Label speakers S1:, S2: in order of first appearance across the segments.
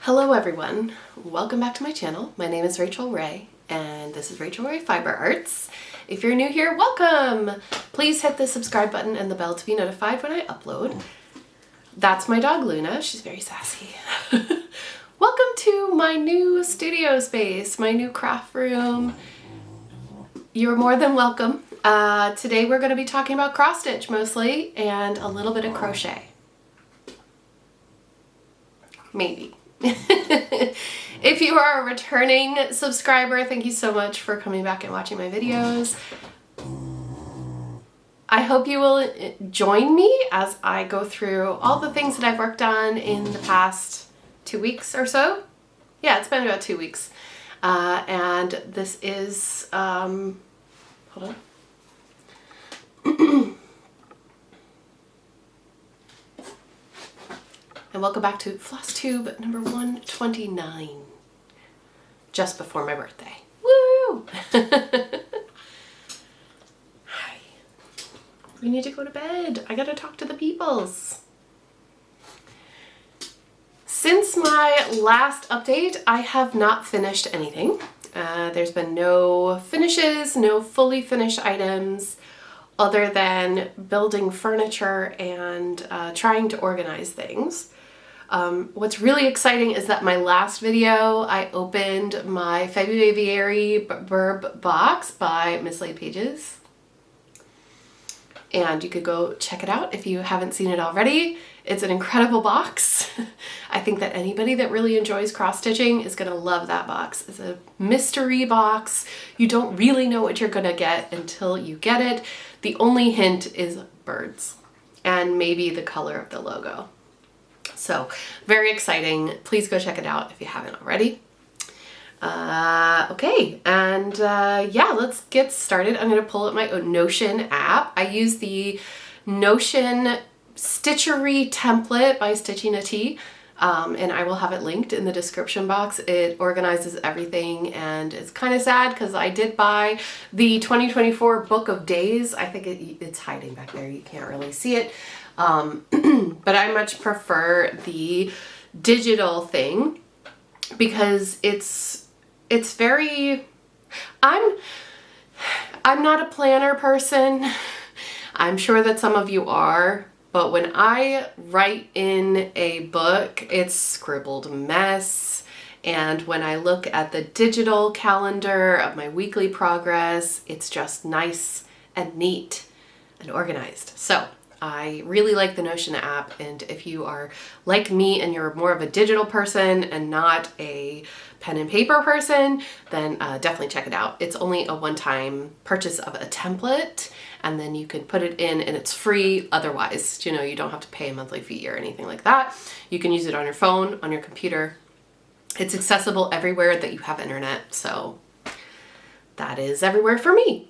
S1: Hello everyone, welcome back to my channel. My name is Rachel Ray and this is Rachel Ray Fiber Arts. If you're new here, welcome! Please hit the subscribe button and the bell to be notified when I upload. That's my dog Luna, she's very sassy. Welcome to my new studio space, my new craft room. You're more than welcome. Today we're going to be talking about cross stitch mostly and a little bit of crochet. Maybe. If you are a returning subscriber, thank you so much for coming back and watching my videos. I hope you will join me as I go through all the things that I've worked on in the past 2 weeks or so. Yeah, it's been about 2 weeks. And this is, hold on. And welcome back to Flosstube number 129, just before my birthday. Woo! Hi. We need to go to bed. I gotta talk to the peoples. Since my last update, I have not finished anything. There's been no finishes, no fully finished items, other than building furniture and trying to organize things. What's really exciting is that my last video, I opened my February Burb box by Mislaid Pages. And you could go check it out if you haven't seen it already. It's an incredible box. I think that anybody that really enjoys cross-stitching is gonna love that box. It's a mystery box. You don't really know what you're gonna get until you get it. The only hint is birds and maybe the color of the logo. So very exciting. Please go check it out if you haven't already. Okay, and yeah, let's get started. I'm going to pull up my Notion app. I use the Notion Stitchery template by Stitching a Tea, and I will have it linked in the description box. It organizes everything, and it's kind of sad because I did buy the 2024 Book of Days. I think it's hiding back there. You can't really see it. But I much prefer the digital thing because it's very, I'm not a planner person. I'm sure that some of you are, but when I write in a book, it's scribbled mess. And when I look at the digital calendar of my weekly progress, it's just nice and neat and organized. So I really like the Notion app, and if you are like me and you're more of a digital person and not a pen and paper person, then definitely check it out. It's only a one-time purchase of a template, and then you can put it in and it's free. Otherwise, you know, you don't have to pay a monthly fee or anything like that. You can use it on your phone, on your computer. It's accessible everywhere that you have internet, so that is everywhere for me.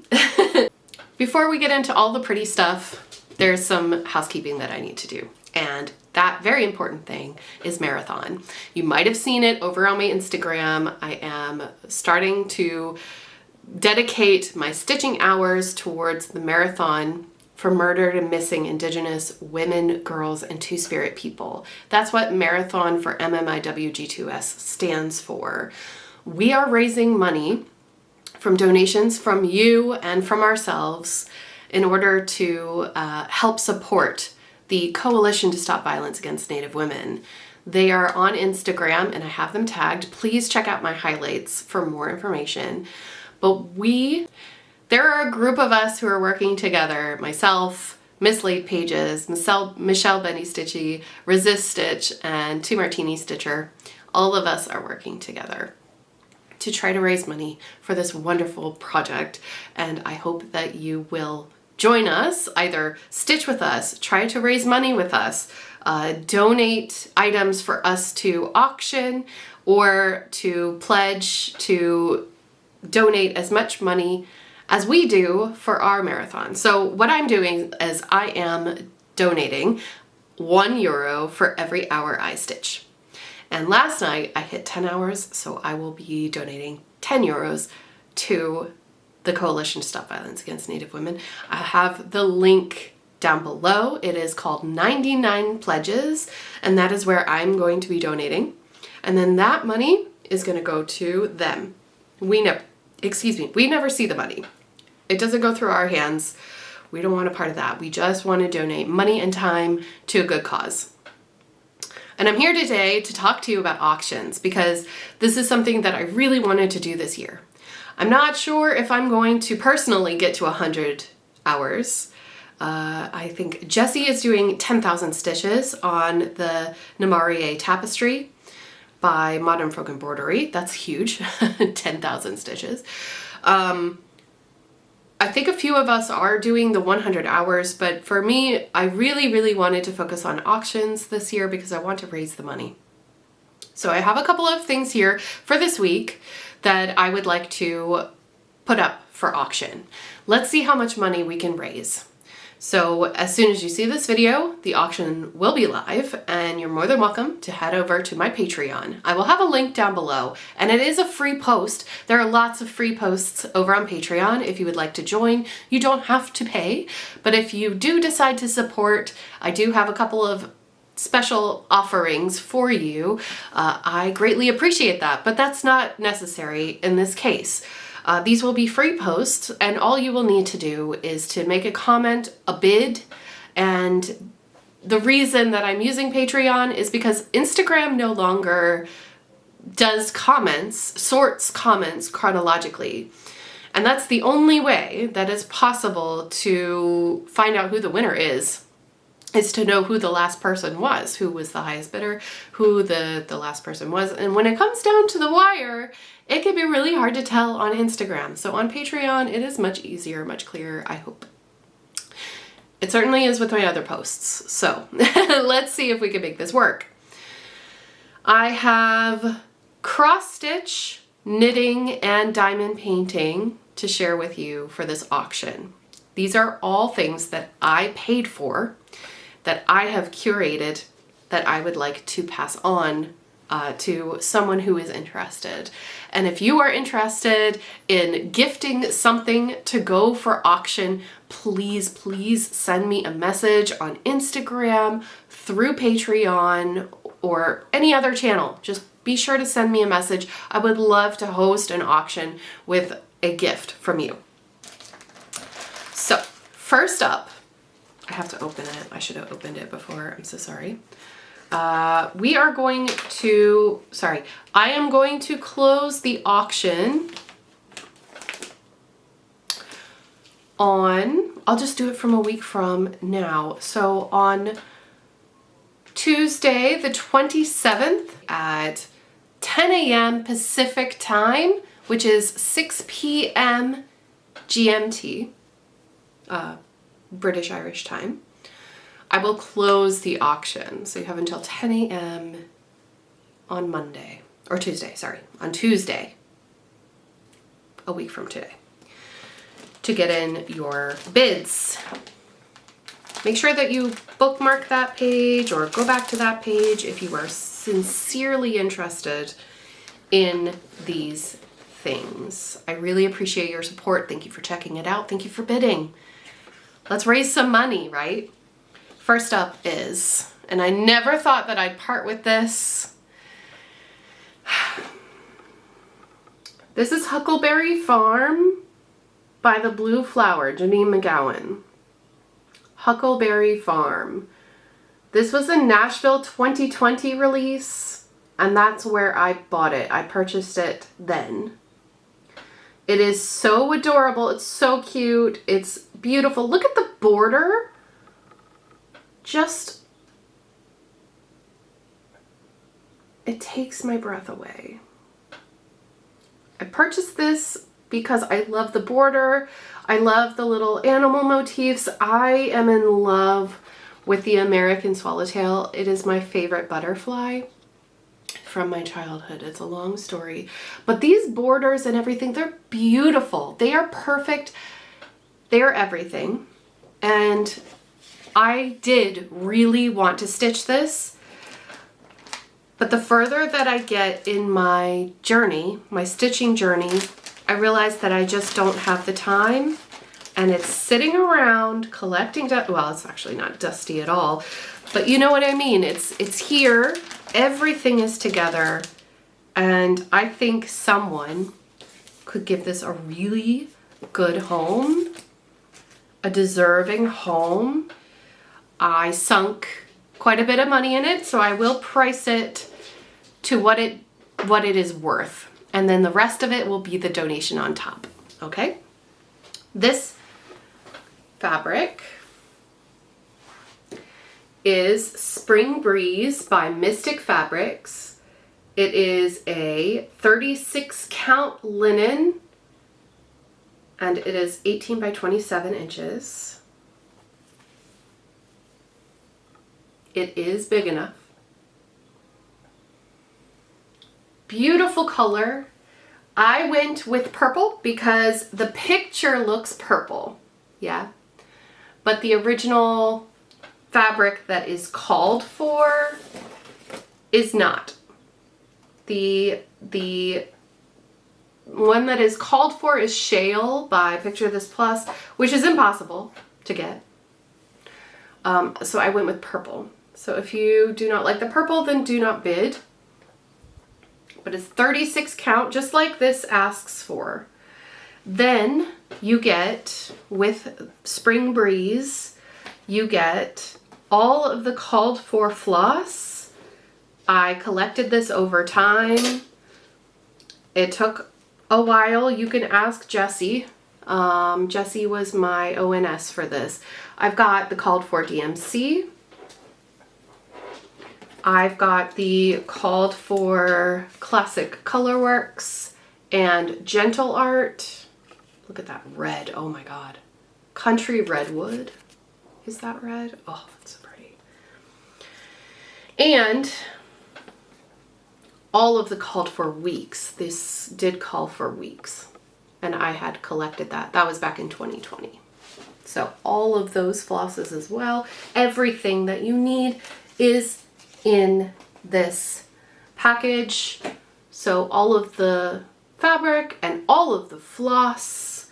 S1: Before we get into all the pretty stuff, there's some housekeeping that I need to do. And that very important thing is marathon. You might have seen it over on my Instagram. I am starting to dedicate my stitching hours towards the marathon for murdered and missing Indigenous women, girls, and Two-Spirit people. That's what Marathon for MMIWG2S stands for. We are raising money from donations from you and from ourselves in order to help support the Coalition to Stop Violence Against Native Women. They are on Instagram and I have them tagged. Please check out my highlights for more information. But there are a group of us who are working together, myself, Mislaid Pages, Michelle Benny Stitchy, Resist Stitch, and Two Martini Stitcher. All of us are working together to try to raise money for this wonderful project, and I hope that you will join us, either stitch with us, try to raise money with us, donate items for us to auction, or to pledge to donate as much money as we do for our marathon. So what I'm doing is I am donating €1 for every hour I stitch. And last night I hit 10 hours, so I will be donating €10 to the Coalition to Stop Violence Against Native Women. I have the link down below. It is called 99 Pledges, and that is where I'm going to be donating. And then that money is gonna go to them. We never see the money. It doesn't go through our hands. We don't want a part of that. We just want to donate money and time to a good cause. And I'm here today to talk to you about auctions because this is something that I really wanted to do this year. I'm not sure if I'm going to personally get to 100 hours. I think Jessie is doing 10,000 stitches on the Namarie tapestry by Modern Folk Embroidery. That's huge, 10,000 stitches. I think a few of us are doing the 100 hours, but for me, I really wanted to focus on auctions this year because I want to raise the money. So I have a couple of things here for this week that I would like to put up for auction. Let's see how much money we can raise. So as soon as you see this video, the auction will be live and you're more than welcome to head over to my Patreon. I will have a link down below and it is a free post. There are lots of free posts over on Patreon. If you would like to join, you don't have to pay, but if you do decide to support, I do have a couple of special offerings for you. I greatly appreciate that, but that's not necessary in this case. These will be free posts and all you will need to do is to make a comment, a bid, and the reason that I'm using Patreon is because Instagram no longer does comments, sorts comments chronologically. And that's the only way that is possible to find out who the winner is to know who the last person was, who was the highest bidder, who the last person was. And when it comes down to the wire, it can be really hard to tell on Instagram. So on Patreon, it is much easier, much clearer, I hope. It certainly is with my other posts. So let's see if we can make this work. I have cross stitch, knitting, and diamond painting to share with you for this auction. These are all things that I paid for, that I have curated, that I would like to pass on to someone who is interested. And if you are interested in gifting something to go for auction, please send me a message on Instagram, through Patreon, or any other channel. Just be sure to send me a message. I would love to host an auction with a gift from you. So first up, I have to open it. I should have opened it before. I'm so sorry. I am going to close the auction on, I'll just do it from a week from now. So on Tuesday, the 27th at 10 a.m. Pacific time, which is 6 p.m. GMT, British Irish time, I will close the auction. So you have until 10 a.m. on Monday, or Tuesday, sorry, on Tuesday, a week from today, to get in your bids. Make sure that you bookmark that page or go back to that page if you are sincerely interested in these things. I really appreciate your support. Thank you for checking it out. Thank you for bidding. Let's raise some money, right? First up is, and I never thought that I'd part with this. This is Huckleberry Farm by the Blue Flower, Janine McGowan. Huckleberry Farm. This was a Nashville 2020 release, and that's where I bought it. I purchased it then. It is so adorable. It's so cute. It's beautiful. Look at the border. Just, it takes my breath away. I purchased this because I love the border. I love the little animal motifs. I am in love with the American swallowtail. It is my favorite butterfly from my childhood. It's a long story. But these borders and everything, they're beautiful. They are perfect. They are everything. And I did really want to stitch this. But the further that I get in my journey, my stitching journey, I realize that I just don't have the time. And it's sitting around collecting dust. Well, it's actually not dusty at all, but you know what I mean. It's here everything is together, and I think someone could give this a really good home, a deserving home. I sunk quite a bit of money in it, so I will price it to what it is worth. And then the rest of it will be the donation on top, okay? This fabric is Spring Breeze by Mystic Fabrics. It is a 36 count linen, and it is 18 by 27 inches. It is big enough. Beautiful color. I went with purple because the picture looks purple, yeah, but the original fabric that is called for is not. The one that is called for is Shale by Picture This Plus, which is impossible to get. So I went with purple. So if you do not like the purple, then do not bid. But it's 36 count, just like this asks for. Then you get, with Spring Breeze, you get all of the called for floss. I collected this over time. It took a while. You can ask Jessie. Jessie was my ONS for this. I've got the called for DMC. I've got the called for Classic Colorworks and Gentle Art. Look at that red. Oh my God. Country Redwood. Is that red? Oh, that's so pretty. And all of the called for weeks. This did call for weeks, and I had collected that. That was back in 2020. So all of those flosses as well. Everything that you need is in this package. So all of the fabric and all of the floss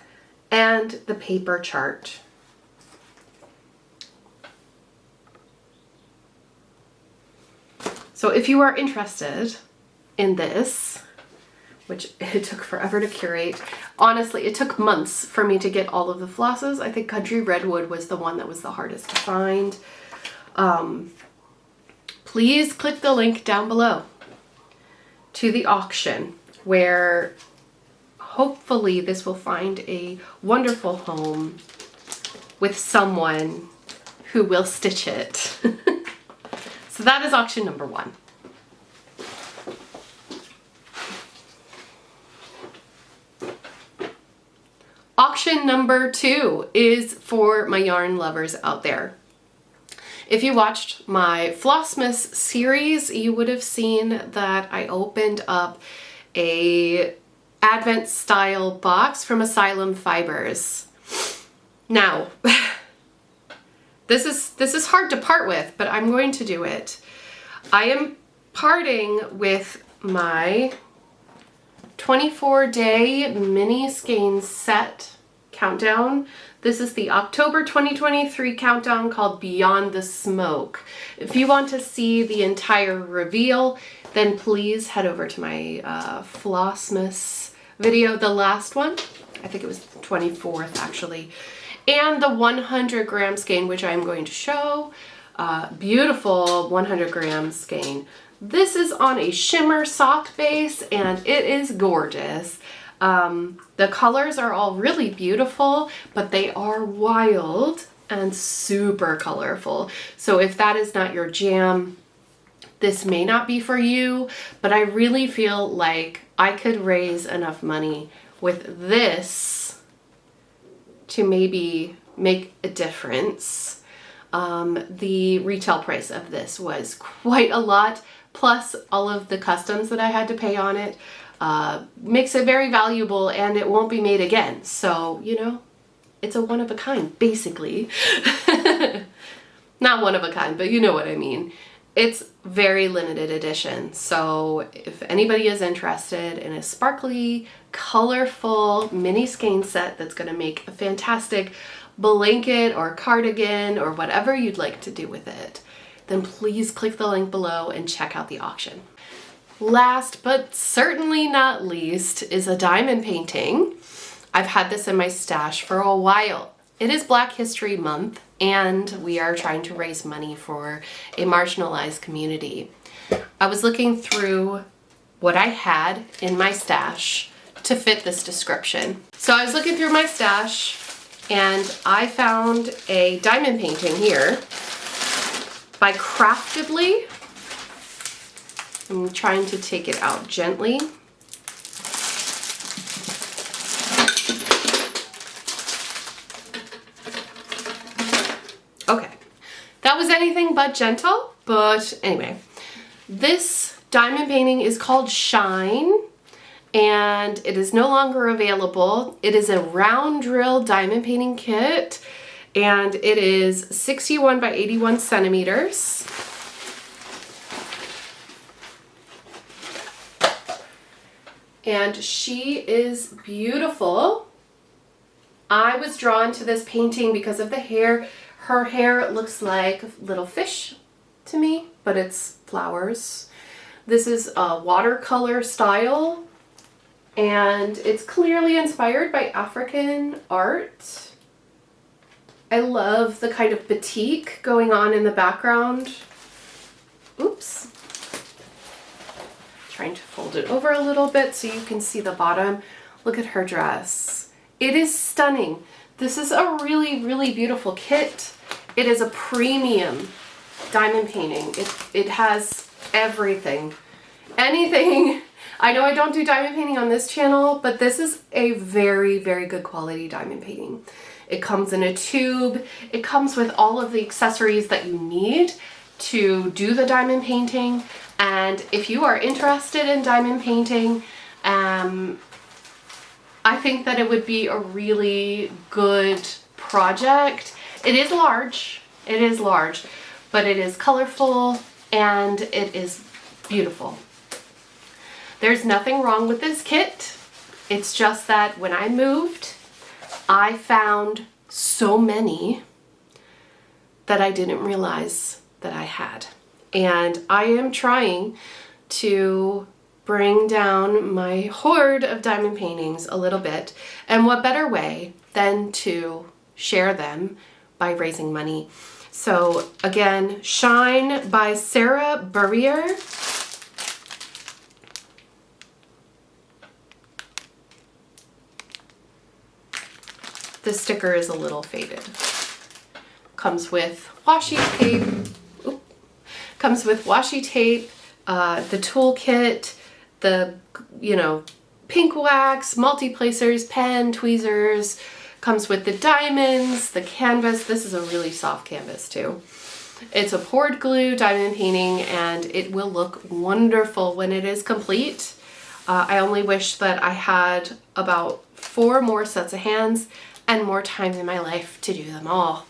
S1: and the paper chart. So if you are interested in this, which it took forever to curate. Honestly, it took months for me to get all of the flosses. I think Country Redwood was the one that was the hardest to find. Please click the link down below to the auction, where hopefully this will find a wonderful home with someone who will stitch it. So that is auction number 1. Auction number 2 is for my yarn lovers out there. If you watched my Flossmas series, you would have seen that I opened up a Advent style box from Asylum Fibers. Now, this is hard to part with, but I'm going to do it. I am parting with my 24-day mini skein set countdown. This is the October 2023 countdown called Beyond the Smoke. If you want to see the entire reveal, then please head over to my Flossmas video, the last one. I think it was the 24th actually. And the 100 gram skein, which I'm going to show. Beautiful 100 gram skein. This is on a shimmer sock base and it is gorgeous. The colors are all really beautiful, but they are wild and super colorful. So if that is not your jam, this may not be for you, but I really feel like I could raise enough money with this to maybe make a difference. The retail price of this was quite a lot, plus all of the customs that I had to pay on it. Makes it very valuable, and it won't be made again. So, you know, it's a one of a kind, basically. Not one of a kind, but you know what I mean. It's very limited edition. So if anybody is interested in a sparkly, colorful mini skein set that's going to make a fantastic blanket or cardigan or whatever you'd like to do with it, then please click the link below and check out the auction. Last but certainly not least is a diamond painting. I've had this in my stash for a while. It is Black History Month, and we are trying to raise money for a marginalized community. I was looking through what I had in my stash to fit this description. So I was looking through my stash and I found a diamond painting here by Craftedly. I'm trying to take it out gently. Okay, that was anything but gentle, but anyway. This diamond painting is called Shine, and it is no longer available. It is a round drill diamond painting kit, and it is 61 by 81 centimeters. And she is beautiful. I was drawn to this painting because of the hair. Her hair looks like little fish to me, but it's flowers. This is a watercolor style, and it's clearly inspired by African art. I love the kind of batik going on in the background. Oops. Trying to fold it over a little bit so you can see the bottom. Look at her dress. It is stunning. This is a really, really beautiful kit. It is a premium diamond painting. It has everything. Anything. I know I don't do diamond painting on this channel, but this is a very, very good quality diamond painting. It comes in a tube. It comes with all of the accessories that you need to do the diamond painting. And if you are interested in diamond painting, I think that it would be a really good project. It is large, but it is colorful and it is beautiful. There's nothing wrong with this kit. It's just that when I moved, I found so many that I didn't realize that I had. And I am trying to bring down my hoard of diamond paintings a little bit. And what better way than to share them by raising money. So again, Shine by Sarah Burrier. The sticker is a little faded. Comes with washi tape. Comes with washi tape, the toolkit, the, pink wax, multi-placers, pen, tweezers. Comes with the diamonds, the canvas. This is a really soft canvas too. It's a poured glue diamond painting, and it will look wonderful when it is complete. I only wish that I had about 4 more sets of hands and more time in my life to do them all.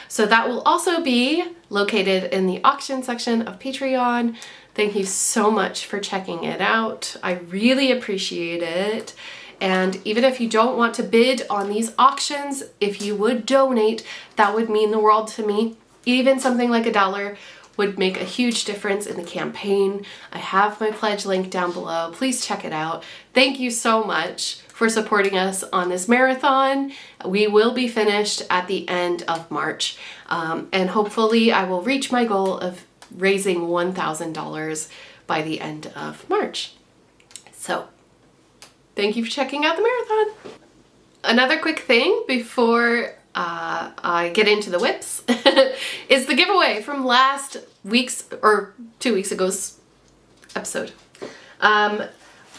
S1: So that will also be located in the auction section of Patreon. Thank you so much for checking it out. I really appreciate it. And even if you don't want to bid on these auctions, if you would donate, that would mean the world to me. Even something like $1 would make a huge difference in the campaign. I have my pledge link down below. Please check it out. Thank you so much for supporting us on this marathon. We will be finished at the end of March, and hopefully I will reach my goal of raising $1,000 by the end of March. So thank you for checking out the marathon. Another quick thing before I get into the whips is the giveaway from last week's or 2 weeks ago's episode.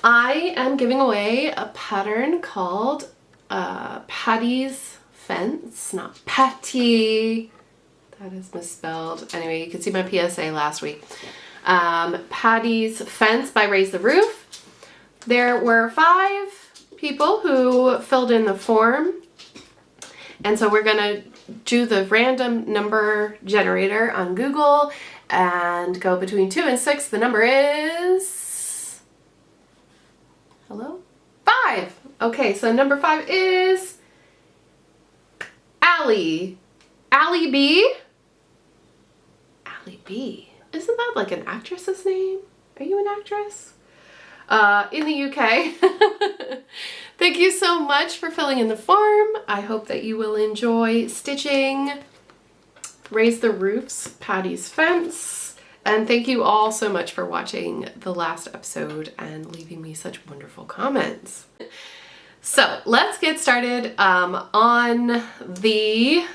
S1: I am giving away a pattern called Patty's Fence, not Patty. That is misspelled. Anyway, you can see my PSA last week. Patty's Fence by Raise the Roof. There were 5 people who filled in the form. And so we're gonna do the random number generator on Google and go between 2 and 6. The number is, hello? 5. Okay, so number 5 is Allie. Allie B. Allie Carly B. Isn't that like an actress's name? Are you an actress? In the UK. Thank you so much for filling in the form. I hope that you will enjoy stitching Raise the Roofs, Patty's Fence. And thank you all so much for watching the last episode and leaving me such wonderful comments. So let's get started on the,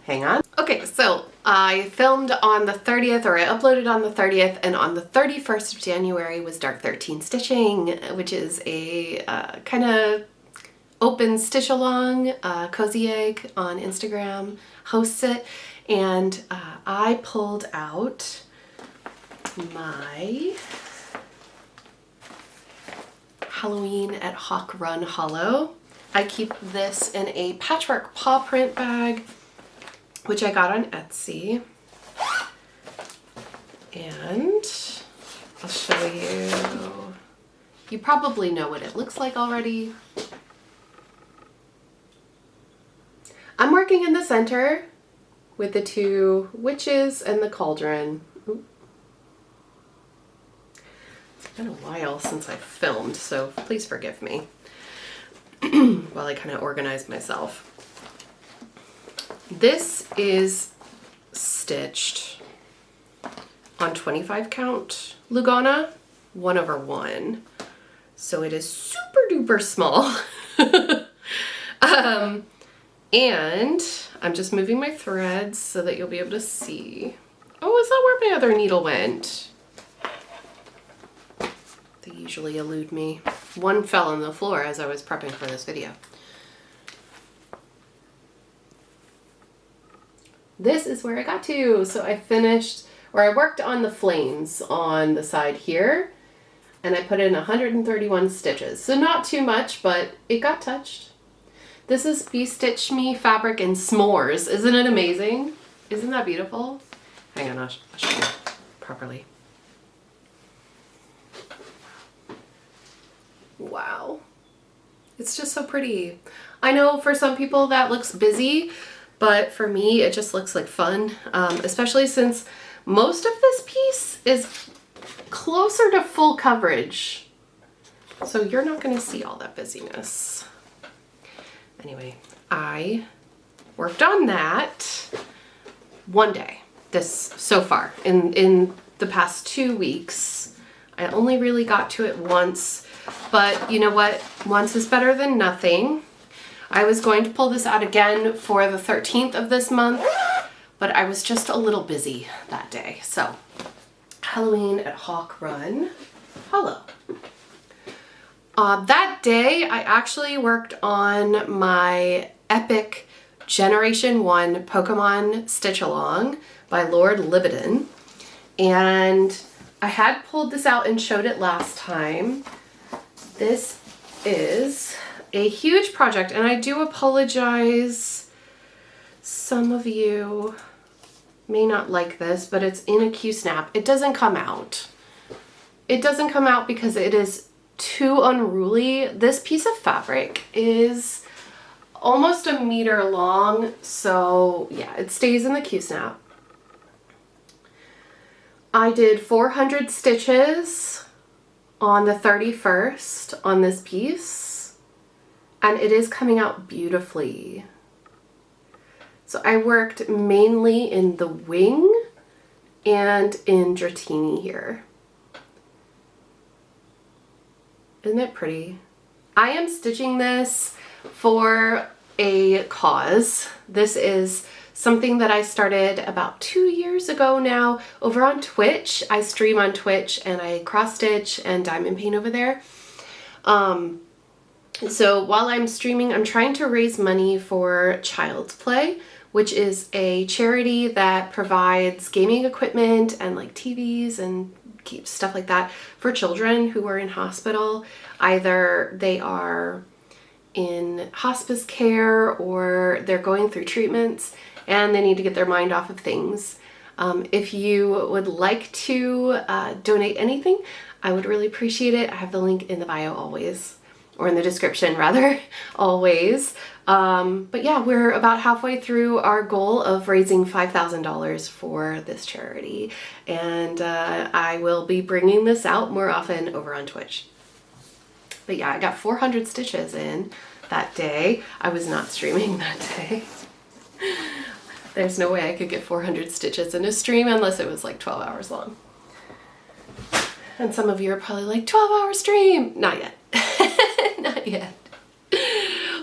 S1: hang on. Okay, so I filmed on the 30th, or I uploaded on the 30th, and on the 31st of January was Dark 13 Stitching, which is a kind of open stitch along. Cozy Egg on Instagram hosts it, and I pulled out my Halloween at Hawk Run Hollow. I keep this in a patchwork paw print bag, which I got on Etsy. And I'll show you. You probably know what it looks like already. I'm working in the center with the two witches and the cauldron. Ooh. It's been a while since I filmed, so please forgive me while I kind of organize myself. This is stitched on 25 count Lugana 1/1. So it is super duper small. And I'm just moving my threads so that you'll be able to see. Oh, is that where my other needle went? They usually elude me. One fell on the floor as I was prepping for this video. This is where I got to. So I finished, or I worked on the flames on the side here, and I put in 131 stitches. So not too much, but it got touched. This is Be Stitch Me fabric in s'mores. Isn't it amazing? Isn't that beautiful? Hang on, I'll show you properly. Wow. It's just so pretty. I know for some people that looks busy, but for me, it just looks like fun, especially since most of this piece is closer to full coverage. So you're not going to see all that busyness. Anyway, I worked on that one day, so far. In the past 2 weeks. I only really got to it once, but you know what? Once is better than nothing. I was going to pull this out again for the 13th of this month, but I was just a little busy that day. So, Halloween at Hawk Run Hollow. That day, I actually worked on my epic Generation 1 Pokemon Stitch Along by Lord Libidin. And I had pulled this out and showed it last time. This is a huge project, and I do apologize. Some of you may not like this, but it's in a Q-snap. It doesn't come out. It doesn't come out because it is too unruly. This piece of fabric is almost 1 meter long, so yeah, it stays in the Q-snap. I did 400 stitches on the 31st on this piece, and it is coming out beautifully. So I worked mainly in the wing and in Dratini here. Isn't it pretty? I am stitching this for a cause. This is something that I started about 2 years ago now over on Twitch. I stream on Twitch and I cross stitch and diamond paint over there. So while I'm streaming, I'm trying to raise money for Child's Play, which is a charity that provides gaming equipment and like TVs and stuff like that for children who are in hospital. Either they are in hospice care or they're going through treatments and they need to get their mind off of things. If you would like to donate anything, I would really appreciate it. I have the link in the bio always. or in the description rather, always. But yeah, we're about halfway through our goal of raising $5,000 for this charity, and I will be bringing this out more often over on Twitch. But yeah, I got 400 stitches in that day. I was not streaming that day. There's no way I could get 400 stitches in a stream unless it was like 12 hours long. And some of you are probably like, 12-hour stream! Not yet. Not yet.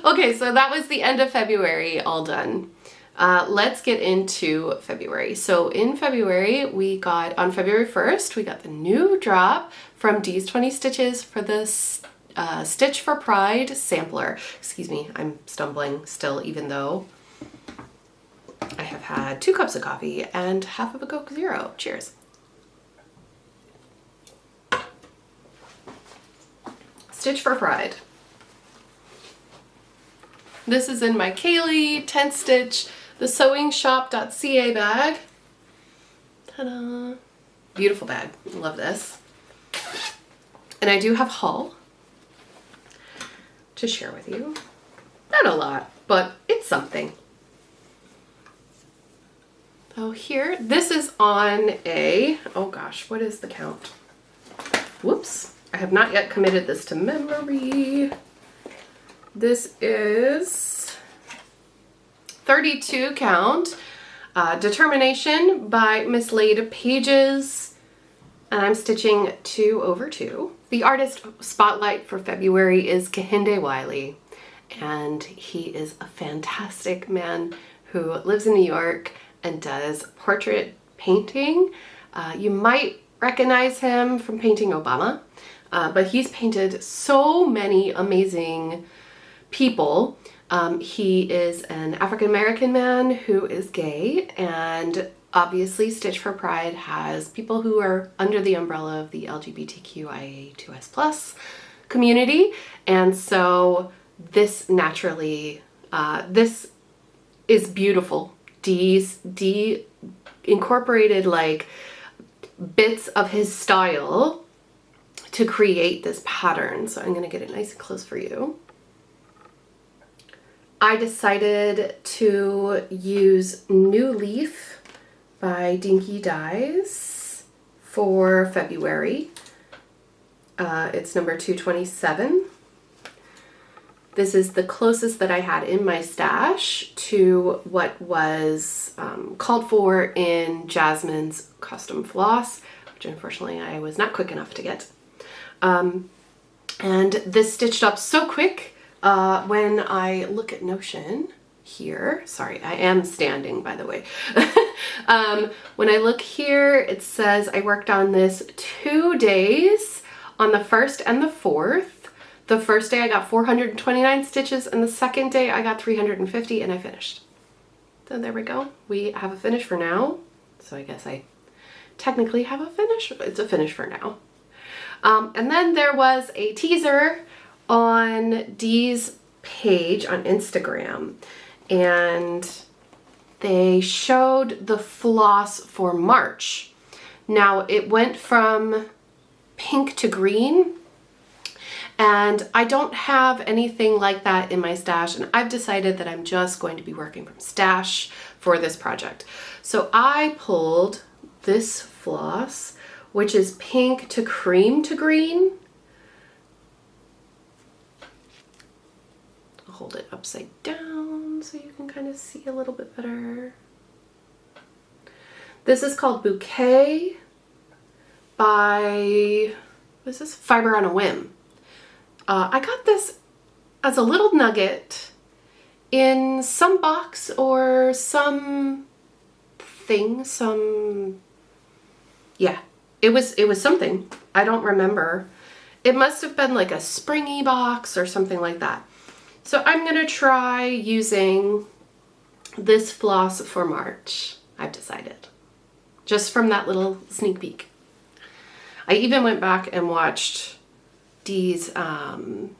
S1: Okay, so that was the end of February, all done. Let's get into February. So in February, on February 1st, we got the new drop from Dee's 20 Stitches for the Stitch for Pride sampler. Excuse me, I'm stumbling still, even though I have had 2 cups of coffee and half of a Coke Zero. Cheers. Stitch for Pride. This is in my Kaylee 10 Stitch, the sewingshop.ca bag. Ta-da! Beautiful bag. Love this. And I do have a haul to share with you. Not a lot, but it's something. So here, this is on oh gosh, what is the count? Whoops. I have not yet committed this to memory. This is 32 count. Determination by Mislaid Pages. And I'm stitching 2 over 2. The artist spotlight for February is Kehinde Wiley. And he is a fantastic man who lives in New York and does portrait painting. You might recognize him from painting Obama, but he's painted so many amazing people. He is an African-American man who is gay, and obviously Stitch for Pride has people who are under the umbrella of the LGBTQIA2S+ community, and so this naturally, this is beautiful. Dee incorporated like bits of his style to create this pattern. So I'm gonna get it nice and close for you. I decided to use New Leaf by Dinky Dyes for February. It's number 227. This is the closest that I had in my stash to what was called for in Jasmine's custom floss, which unfortunately I was not quick enough to get. And this stitched up so quick when I look at Notion here. Sorry, I am standing, by the way. When I look here, it says I worked on this 2 days, on the 1st and the 4th. The first day I got 429 stitches, and the second day I got 350, and I finished. So there we go. We have a finish for now. So I guess I technically have a finish. It's a finish for now. And then there was a teaser on Dee's page on Instagram, and they showed the floss for March. Now it went from pink to green, and I don't have anything like that in my stash, and I've decided that I'm just going to be working from stash for this project. So I pulled this floss, which is pink to cream to green. I'll hold it upside down so you can kind of see a little bit better. This is called Bouquet by, what is this? Fiber on a Whim. I got this as a little nugget in some box or some thing, yeah, it was something. I don't remember. It must have been like a springy box or something like that. So I'm gonna try using this floss for March, I've decided, just from that little sneak peek. I even went back and watched Dee's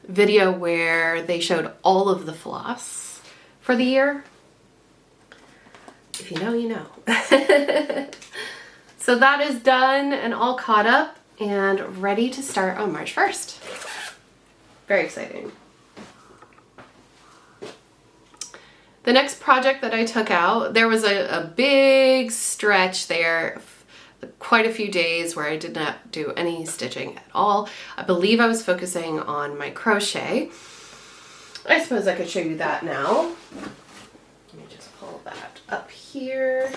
S1: video where they showed all of the floss for the year. If you know, you know. So that is done and all caught up and ready to start on March 1st. Very exciting. The next project that I took out, there was a big stretch there, quite a few days where I did not do any stitching at all. I believe I was focusing on my crochet. I suppose I could show you that now. Let me just pull that up here.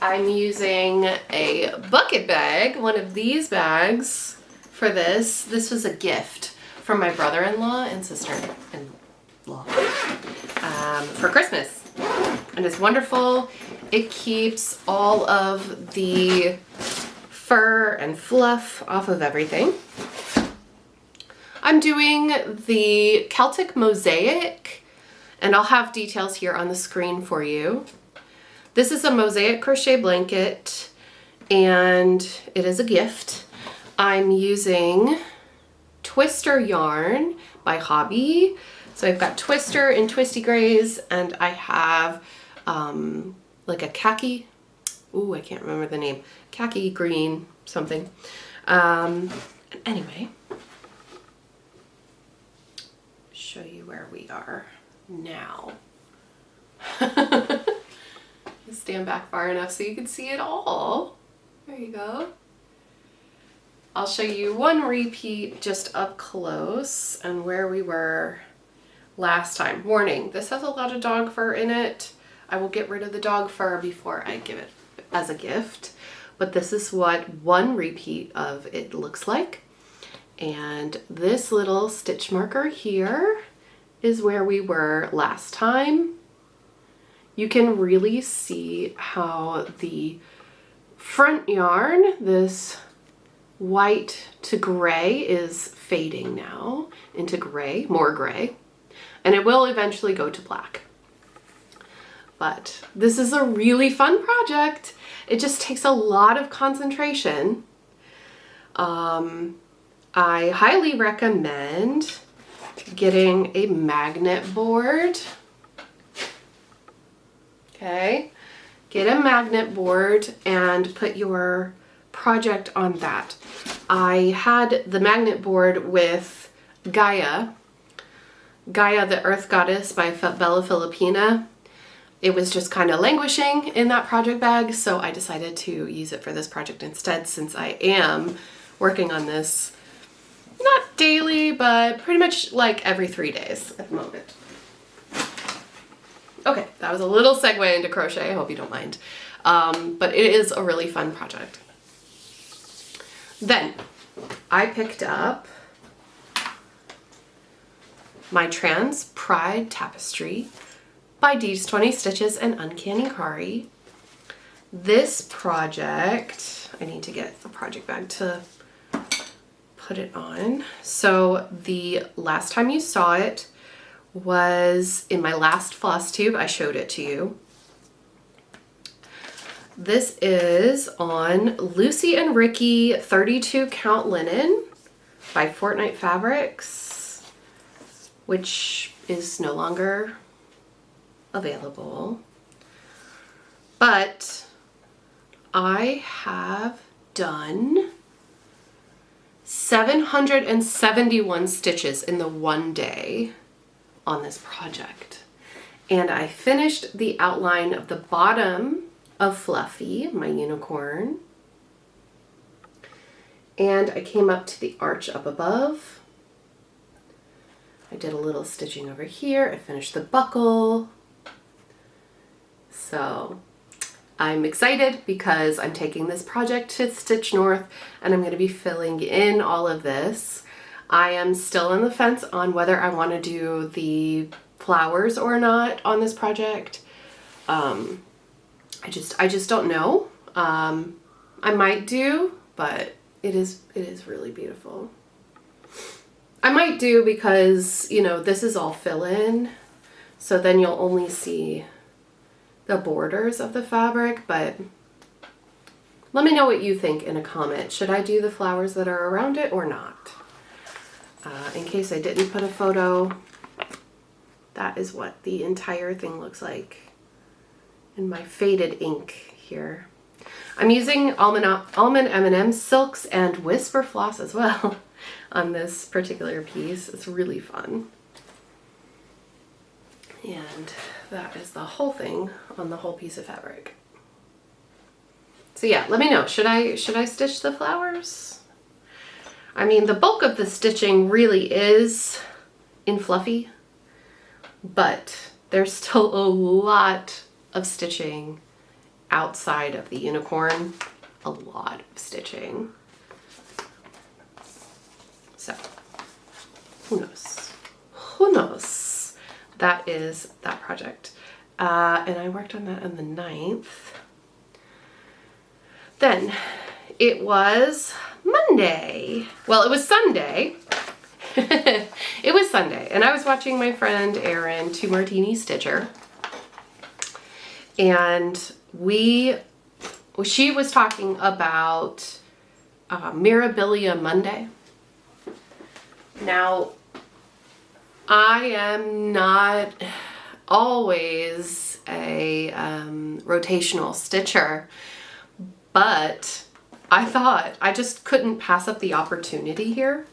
S1: I'm using a bucket bag, one of these bags for this. This was a gift from my brother-in-law and sister-in-law for Christmas. And it's wonderful. It keeps all of the fur and fluff off of everything. I'm doing the Celtic Mosaic, and I'll have details here on the screen for you. This is a mosaic crochet blanket, and it is a gift. I'm using Twister yarn by Hobby. So I've got Twister in Twisty Grays, and I have like a khaki, ooh, I can't remember the name, khaki green something. Anyway, show you where we are now. Stand back far enough so you can see it all. There you go. I'll show you one repeat just up close and where we were last time. Warning, this has a lot of dog fur in it. I will get rid of the dog fur before I give it as a gift, but this is what one repeat of it looks like. And this little stitch marker here is where we were last time. You can really see how the front yarn, this white to gray, is fading now into gray, more gray, and it will eventually go to black. But this is a really fun project. It just takes a lot of concentration. I highly recommend getting a magnet board. Okay, get a magnet board and put your project on that. I had the magnet board with Gaia, the Earth Goddess by Bella Filipina. It was just kind of languishing in that project bag, so I decided to use it for this project instead, since I am working on this not daily, but pretty much like every 3 days at the moment. Okay, that was a little segue into crochet. I hope you don't mind. But it is a really fun project. Then I picked up my Trans Pride Tapestry by Dee's 20 Stitches and Uncanny Kari. This project, I need to get a project bag to put it on. So the last time you saw it was in my last Flosstube. I showed it to you. This is on Lucy and Ricky 32 count linen by Fortnite Fabrics, which is no longer available. But I have done 771 stitches in the one day on this project. And I finished the outline of the bottom of Fluffy, my unicorn. And I came up to the arch up above. I did a little stitching over here. I finished the buckle. So I'm excited because I'm taking this project to Stitch North and I'm going to be filling in all of this. I am still on the fence on whether I want to do the flowers or not on this project. I just don't know. I might do, but it is really beautiful. I might do because, you know, this is all fill-in, so then you'll only see the borders of the fabric, but let me know what you think in a comment. Should I do the flowers that are around it or not? In case I didn't put a photo, that is what the entire thing looks like in my faded ink here. I'm using almond M&M silks and whisper floss as well on this particular piece. It's really fun. And that is the whole thing on the whole piece of fabric. So yeah, let me know, should I stitch the flowers? I mean, the bulk of the stitching really is in fluffy, but there's still a lot of stitching outside of the unicorn. A lot of stitching. So, who knows? Who knows? That is that project. And I worked on that on the 9th. Then it was Monday. Well, it was Sunday. It was Sunday, and I was watching my friend Erin, Two Martini Stitcher, and she was talking about Mirabilia Monday. Now, I am not always a rotational stitcher, but I thought I just couldn't pass up the opportunity here.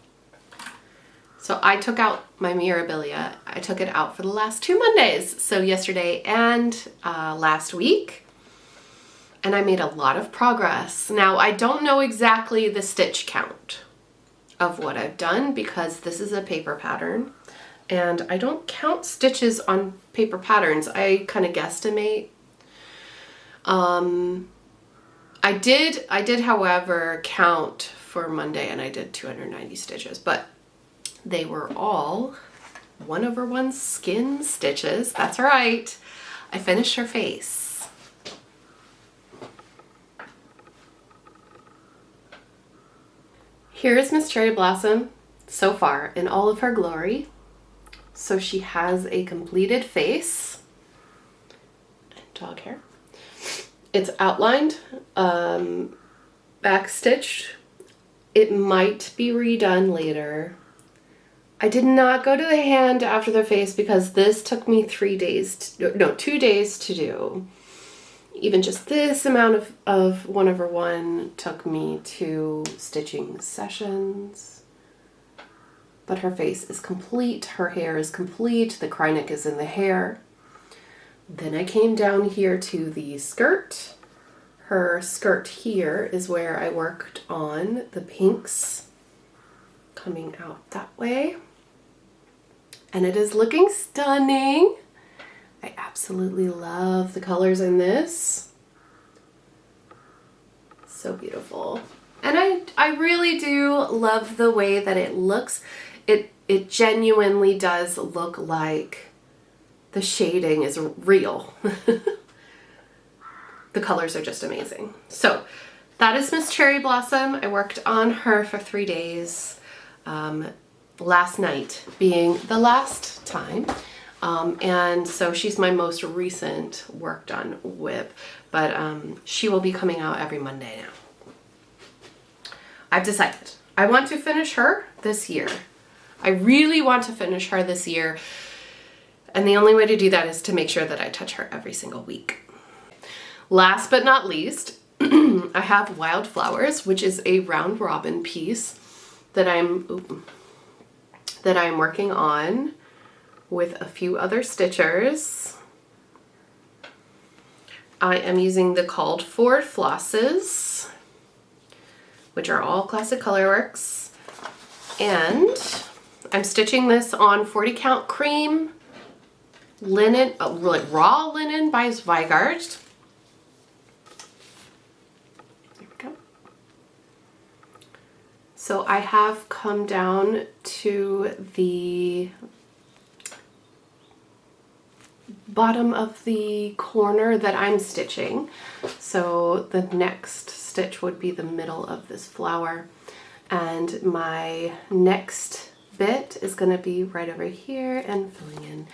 S1: So I took out my Mirabilia. I took it out for the last 2 Mondays. So yesterday and last week. And I made a lot of progress. Now I don't know exactly the stitch count of what I've done because this is a paper pattern. And I don't count stitches on paper patterns. I kind of guesstimate. I did, however, count for Monday, and I did 290 stitches, but they were all 1/1 skin stitches. That's right. I finished her face. Here is Miss Cherry Blossom so far in all of her glory. So she has a completed face and dog hair. It's outlined, back stitched. It might be redone later. I did not go to the hand after the face because this took me 2 days to do. Even just this amount of 1/1 took me 2 stitching sessions. But her face is complete, her hair is complete, the cryonic is in the hair. Then I came down here to the skirt. Her skirt here is where I worked on the pinks coming out that way. And it is looking stunning. I absolutely love the colors in this. So beautiful. And I really do love the way that it looks. It genuinely does look like the shading is real. The colors are just amazing. So that is Miss Cherry Blossom. I worked on her for 3 days. Last night being the last time. And so she's my most recent work done WIP, but she will be coming out every Monday now. I've decided I want to finish her this year. I really want to finish her this year. And the only way to do that is to make sure that I touch her every single week. Last but not least, I have Wildflowers, which is a round robin piece that I'm working on with a few other stitchers. I am using the called for flosses, which are all Classic Colorworks, and I'm stitching this on 40 count cream linen, like raw linen by Zweigart. There we go. So I have come down to the bottom of the corner that I'm stitching. So the next stitch would be the middle of this flower. And my next bit is going to be right over here and filling in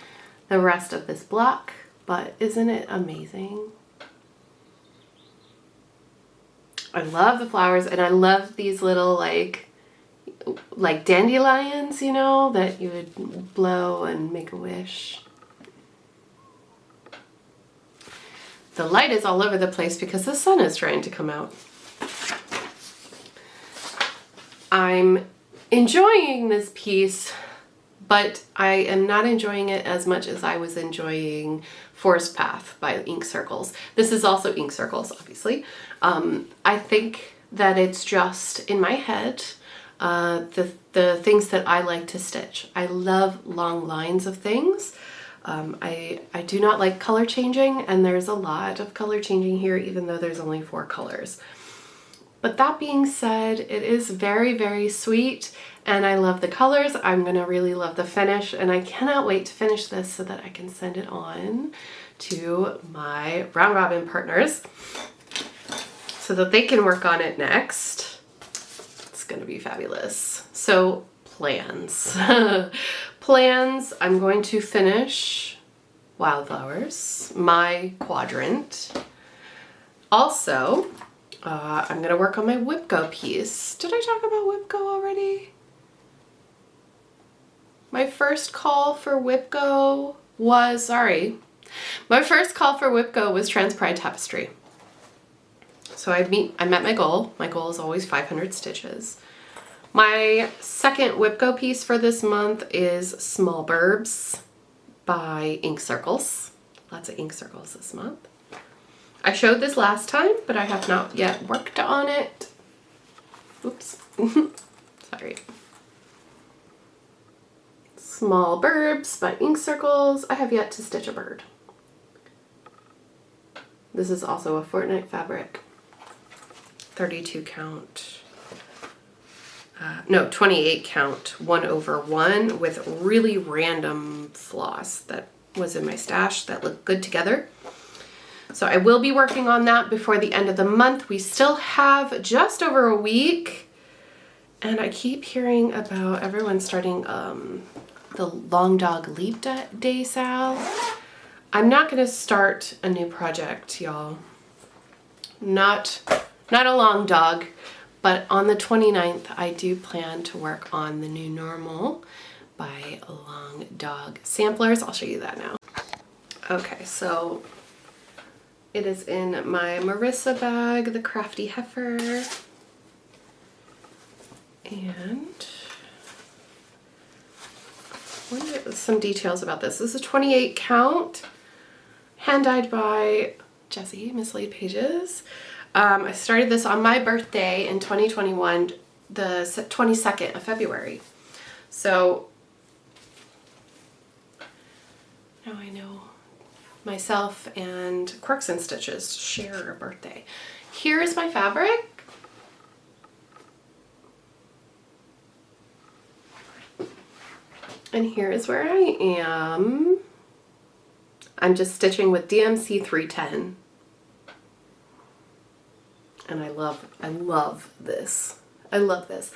S1: the rest of this block. But isn't it amazing? I love the flowers, and I love these little like dandelions, you know, that you would blow and make a wish. The light is all over the place because the sun is trying to come out. I'm enjoying this piece, but I am not enjoying it as much as I was enjoying Forest Path by Ink Circles. This is also Ink Circles, obviously. I think that it's just in my head, the things that I like to stitch. I love long lines of things. I do not like color changing, and there's a lot of color changing here, even though there's only 4 colors. But that being said, it is very, very sweet, and I love the colors. I'm gonna really love the finish, and I cannot wait to finish this so that I can send it on to my round robin partners so that they can work on it next. It's gonna be fabulous. So plans. Plans, I'm going to finish Wildflowers, my quadrant. Also, I'm gonna work on my Whipco piece. Did I talk about Whipco already? My first call for Whipco was, my first call for Whipco was Trans Pride Tapestry. So I met my goal. My goal is always 500 stitches. My second Whipco piece for this month is Small Burbs by Ink Circles. Lots of Ink Circles this month. I showed this last time, but I have not yet worked on it. Oops. Sorry. Small Burbs by Ink Circles. I have yet to stitch a bird. This is also a fortnight fabric. 32 count. No, 28 count 1/1 with really random floss that was in my stash that looked good together. So I will be working on that before the end of the month. We still have just over a week, and I keep hearing about everyone starting the Long Dog Leap Day sale. I'm not gonna start a new project, y'all. Not a long dog, but on the 29th, I do plan to work on the new normal by Long Dog Samplers. I'll show you that now. Okay, so it is in my Marissa bag, the Crafty Heifer. And some details about this. This is a 28 count, hand dyed by Jessie, Miss Laid Pages. I started this on my birthday in 2021, the 22nd of February. So now I know myself and Quirks and Stitches share a birthday. Here is my fabric. And here is where I am. I'm just stitching with DMC 310. And I love this. I love this.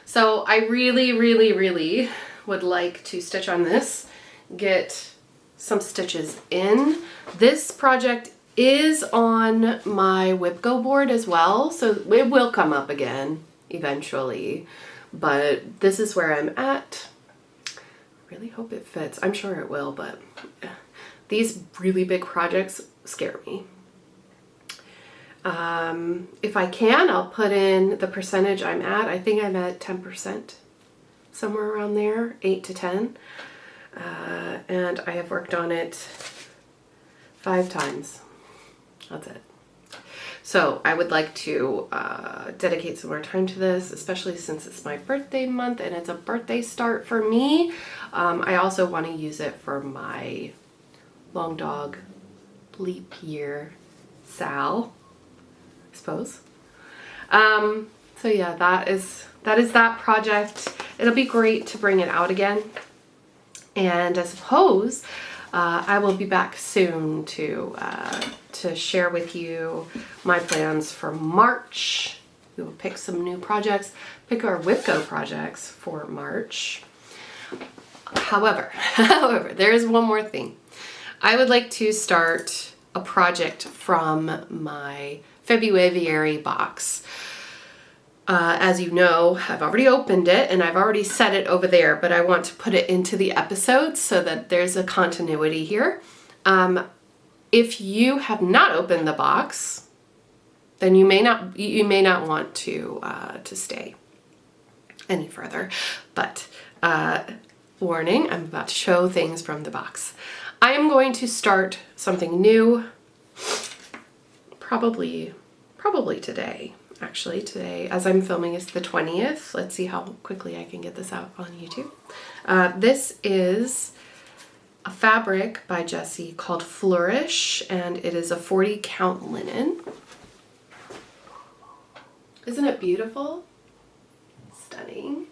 S1: So I really, really, really would like to stitch on this, get some stitches in. This project is on my Whipco board as well, so it will come up again eventually, but this is where I'm at. Really hope it fits. I'm sure it will, but these really big projects scare me. If I can, I'll put in the percentage I'm at. I think I'm at 10%, somewhere around there, 8 to 10. And I have worked on it 5 times. That's it. So I would like to dedicate some more time to this, especially since it's my birthday month and it's a birthday start for me. I also want to use it for my Long Dog Leap Year Sal, I suppose. So yeah, that is that project. It'll be great to bring it out again. And I suppose I will be back soon to share with you my plans for March. We will pick some new projects, pick our Whipco projects for March. However, there is one more thing. I would like to start a project from my February box. As you know, I've already opened it and I've already set it over there, but I want to put it into the episodes so that there's a continuity here. If you have not opened the box, then you may not want to stay any further. But warning, I'm about to show things from the box. I am going to start something new, probably today. Actually, today, as I'm filming, is the 20th. Let's see how quickly I can get this out on YouTube. This is a fabric by Jessie called Flourish, and it is a 40 count linen. Isn't it beautiful? Stunning.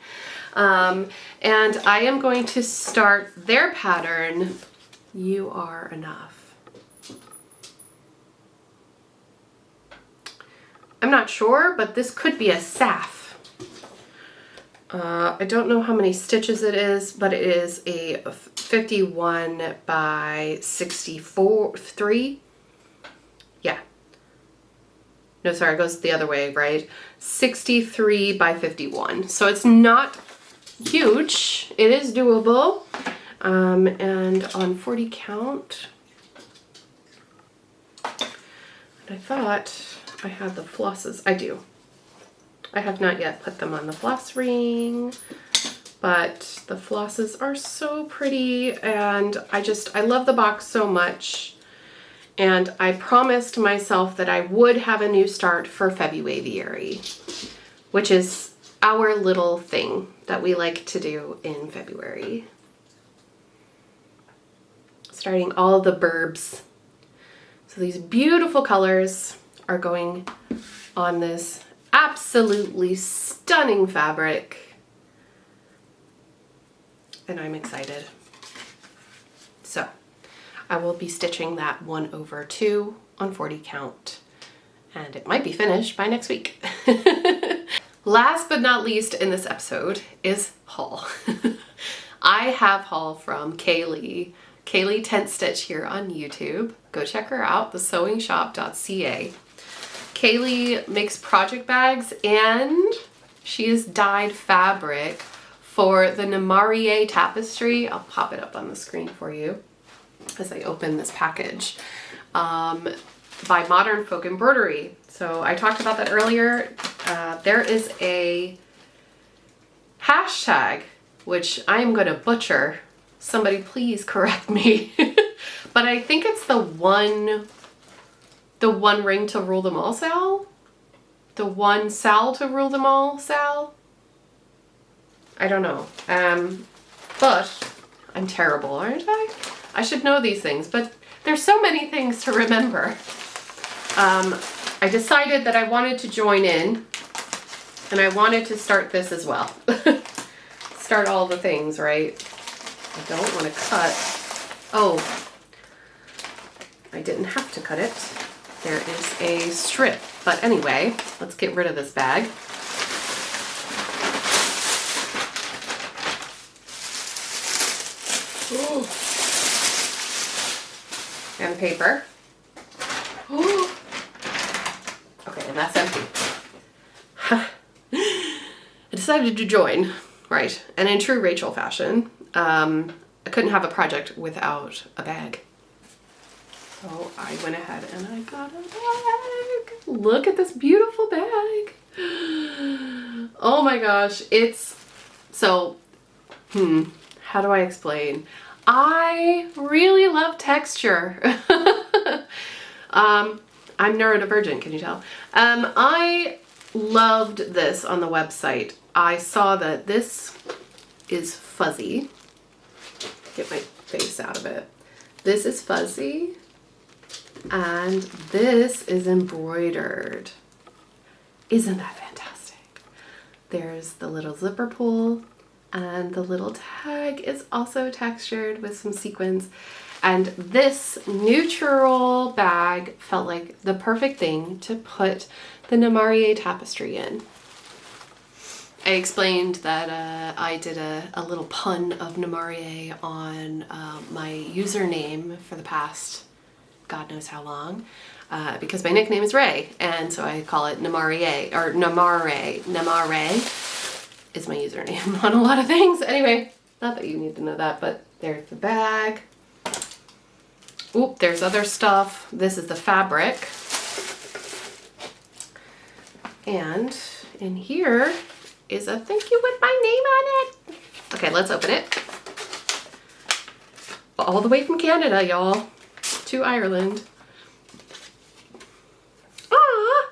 S1: And I am going to start their pattern, You Are Enough. I'm not sure, but this could be a Saf. I don't know how many stitches it is, but it is a 51 by 63. Yeah. No, sorry, it goes the other way, right? 63 by 51. So it's not huge. It is doable. And on 40 count, and I thought I had the flosses. I do. I have not yet put them on the floss ring, but the flosses are so pretty, and I love the box so much. And I promised myself that I would have a new start for February, which is our little thing that we like to do in February. Starting all the burbs. So these beautiful colors are going on this absolutely stunning fabric, and I'm excited. So I will be stitching that 1/2 on 40 count, and it might be finished by next week. Last but not least in this episode is haul. I have haul from Kaylee Tent Stitch here on YouTube. Go check her out, thesewingshop.ca. Kaylee makes project bags, and she has dyed fabric for the Namarie tapestry. I'll pop it up on the screen for you as I open this package, by Modern Folk Embroidery. So I talked about that earlier. There is a hashtag, which I am going to butcher. Somebody please correct me. But I think it's the one ring to rule them all, Sal? The one Sal to rule them all, Sal? I don't know. But I'm terrible, aren't I? I should know these things, but there's so many things to remember. I decided that I wanted to join in, and I wanted to start this as well. Start all the things, right? I don't want to cut. Oh, I didn't have to cut it. There is a strip, but anyway, let's get rid of this bag. Ooh. And paper. Ooh. Okay, and that's empty. I decided to join, right? And in true Rachel fashion, I couldn't have a project without a bag. So I went ahead and I got a bag. Look at this beautiful bag. Oh my gosh, it's so, how do I explain? I really love texture. I'm neurodivergent, can you tell? I loved this on the website. I saw that this is fuzzy. Get my face out of it. This is fuzzy, and this is embroidered. Isn't that fantastic? There's the little zipper pull, and the little tag is also textured with some sequins. And this neutral bag felt like the perfect thing to put the Namarie tapestry in. I explained that I did a little pun of Namarie on my username for the past God knows how long, because my nickname is Ray, and so I call it Namarie, or Namare. Namare is my username on a lot of things. Anyway, not that you need to know that, but there's the bag. Oop, there's other stuff. This is the fabric. And in here is a thank you with my name on it. Okay, let's open it. All the way from Canada, y'all, to Ireland. Ah!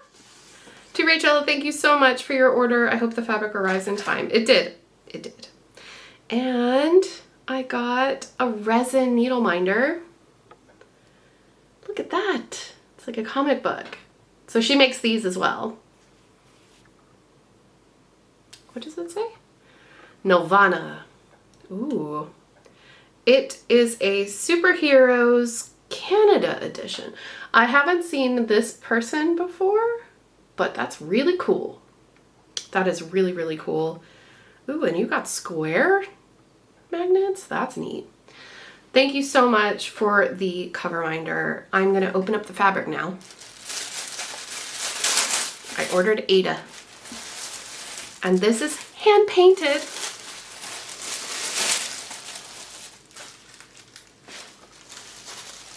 S1: To Rachel, thank you so much for your order. I hope the fabric arrives in time. It did. It did. And I got a resin needle minder. Look at that. It's like a comic book. So she makes these as well. What does it say? Nirvana. Ooh. It is a Superheroes Canada edition. I haven't seen this person before, but that's really cool. That is really, really cool. Ooh, and you got square magnets? That's neat. Thank you so much for the cover minder. I'm gonna open up the fabric now. I ordered Ada. And this is hand painted.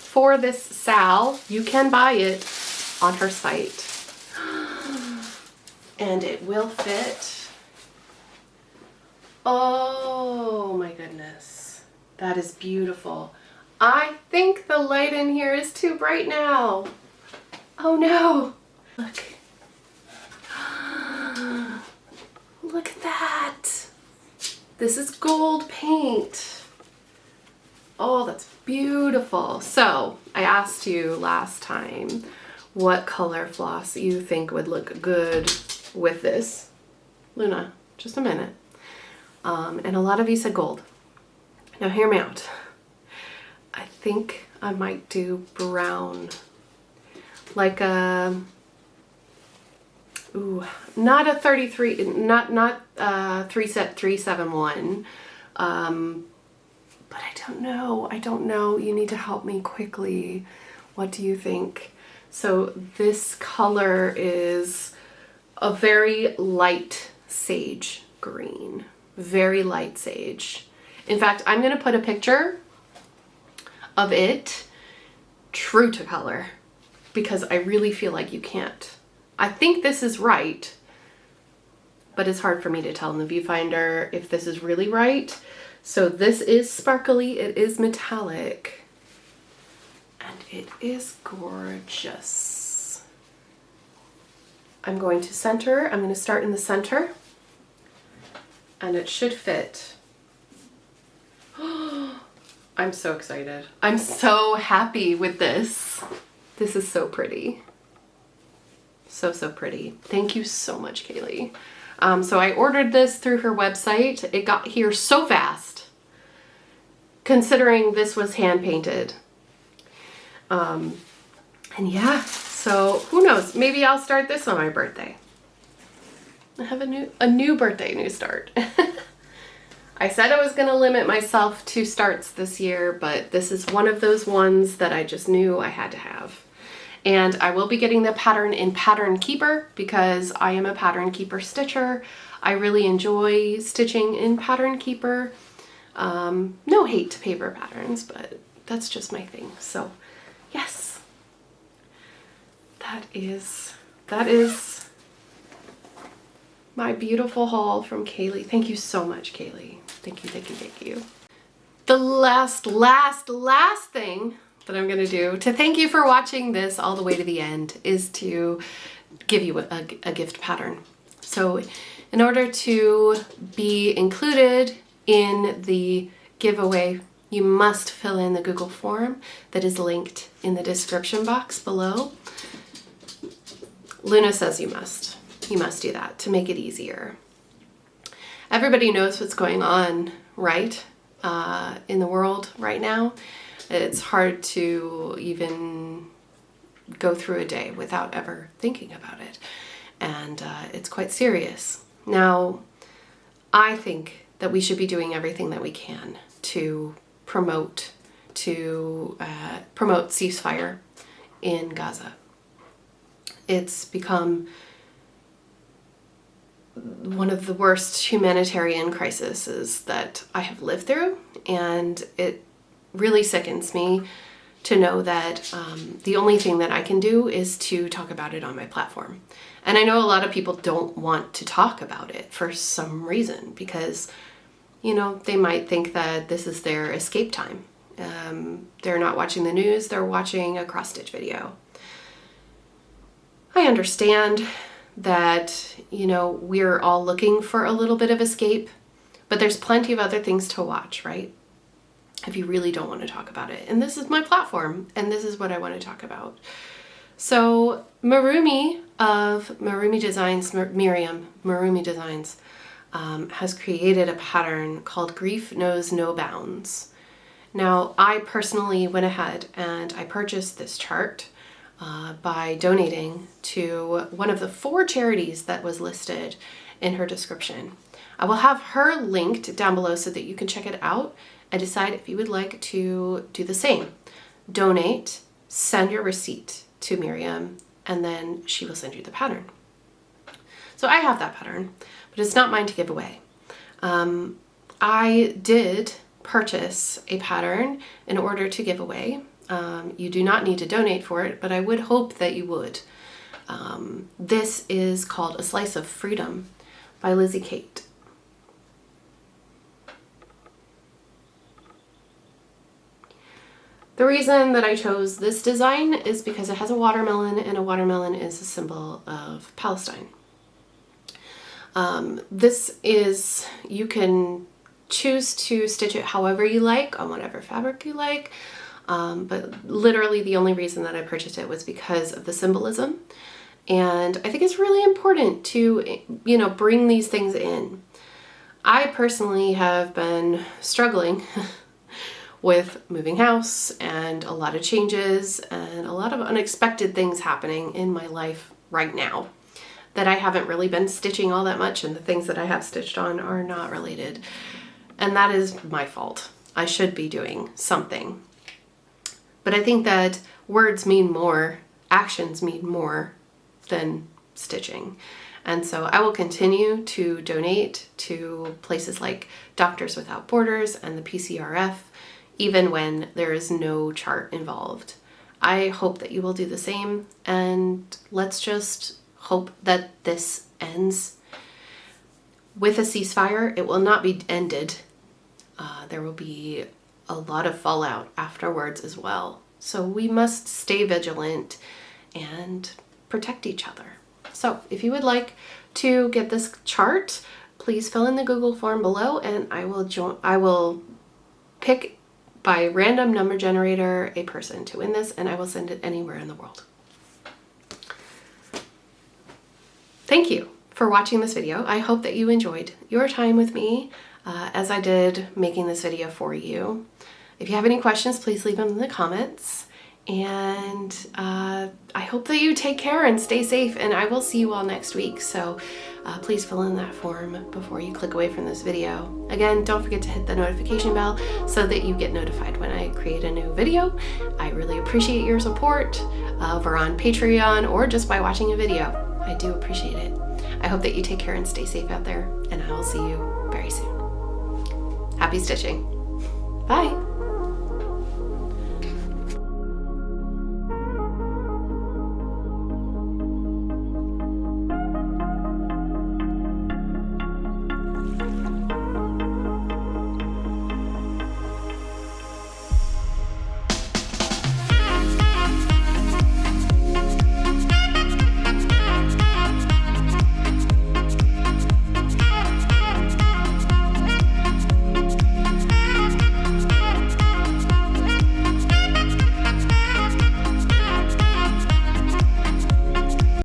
S1: For this Sal, you can buy it on her site. And it will fit. Oh my goodness. That is beautiful. I think the light in here is too bright now. Oh no. Look. Look at that. This is gold paint. Oh, that's beautiful. So I asked you last time what color floss you think would look good with this. Luna, just a minute. And a lot of you said gold. Now hear me out. I think I might do brown. Like a, ooh, not a 33, not 371. But I don't know. You need to help me quickly. What do you think? So this color is a very light sage green. Very light sage. In fact, I'm gonna put a picture of it true to color because I really feel like you can't. I think this is right, but it's hard for me to tell in the viewfinder if this is really right. So this is sparkly, it is metallic, and it is gorgeous. I'm going to center, I'm going to start in the center, and it should fit. I'm so excited. I'm so happy with this. This is so pretty. So, so pretty. Thank you so much, Kaylee. So I ordered this through her website. It got here so fast, considering this was hand painted. And yeah, so who knows? Maybe I'll start this on my birthday. I have a new birthday, new start. I said I was gonna limit myself to starts this year, but this is one of those ones that I just knew I had to have. And I will be getting the pattern in Pattern Keeper because I am a Pattern Keeper stitcher. I really enjoy stitching in Pattern Keeper. No hate to paper patterns, but that's just my thing. So yes, that is my beautiful haul from Kaylee. Thank you so much, Kaylee. Thank you, thank you, thank you. The last thing that I'm gonna do to thank you for watching this all the way to the end is to give you a gift pattern. So in order to be included in the giveaway, you must fill in the Google form that is linked in the description box below. Luna says you must do that to make it easier. Everybody knows what's going on, right? In the world right now. It's hard to even go through a day without ever thinking about it. And it's quite serious. Now, I think that we should be doing everything that we can to promote ceasefire in Gaza. It's become one of the worst humanitarian crises that I have lived through, and it really sickens me to know that the only thing that I can do is to talk about it on my platform. And I know a lot of people don't want to talk about it for some reason because, you know, they might think that this is their escape time. They're not watching the news, they're watching a cross-stitch video. I understand that, you know, we're all looking for a little bit of escape, but there's plenty of other things to watch, right? If you really don't want to talk about it. And this is my platform, and this is what I want to talk about. So Marumi of Marumi Designs, Miriam, Marumi Designs, has created a pattern called Grief Knows No Bounds. Now, I personally went ahead and I purchased this chart by donating to one of the 4 charities that was listed in her description. I will have her linked down below so that you can check it out and decide if you would like to do the same. Donate, send your receipt to Miriam, and then she will send you the pattern. So I have that pattern, but it's not mine to give away. I did purchase a pattern in order to give away. You do not need to donate for it, but I would hope that you would. This is called A Slice of Freedom by Lizzie Kate. The reason that I chose this design is because it has a watermelon, and a watermelon is a symbol of Palestine. You can choose to stitch it however you like, on whatever fabric you like, but literally the only reason that I purchased it was because of the symbolism. And I think it's really important to, you know, bring these things in. I personally have been struggling with moving house and a lot of changes and a lot of unexpected things happening in my life right now that I haven't really been stitching all that much, and the things that I have stitched on are not related. And that is my fault. I should be doing something. But I think that words mean more, actions mean more than stitching. And so I will continue to donate to places like Doctors Without Borders and the PCRF, even when there is no chart involved. I hope that you will do the same, and let's just hope that this ends with a ceasefire. It will not be ended. There will be a lot of fallout afterwards as well. So we must stay vigilant and protect each other. So if you would like to get this chart, please fill in the Google form below, and I will pick by random number generator a person to win this, and I will send it anywhere in the world. Thank you for watching this video. I hope that you enjoyed your time with me as I did making this video for you. If you have any questions, please leave them in the comments. And I hope that you take care and stay safe, and I will see you all next week. So please fill in that form before you click away from this video. Again, don't forget to hit the notification bell so that you get notified when I create a new video. I really appreciate your support over on Patreon or just by watching a video. I do appreciate it. I hope that you take care and stay safe out there, and I will see you very soon. Happy stitching. Bye.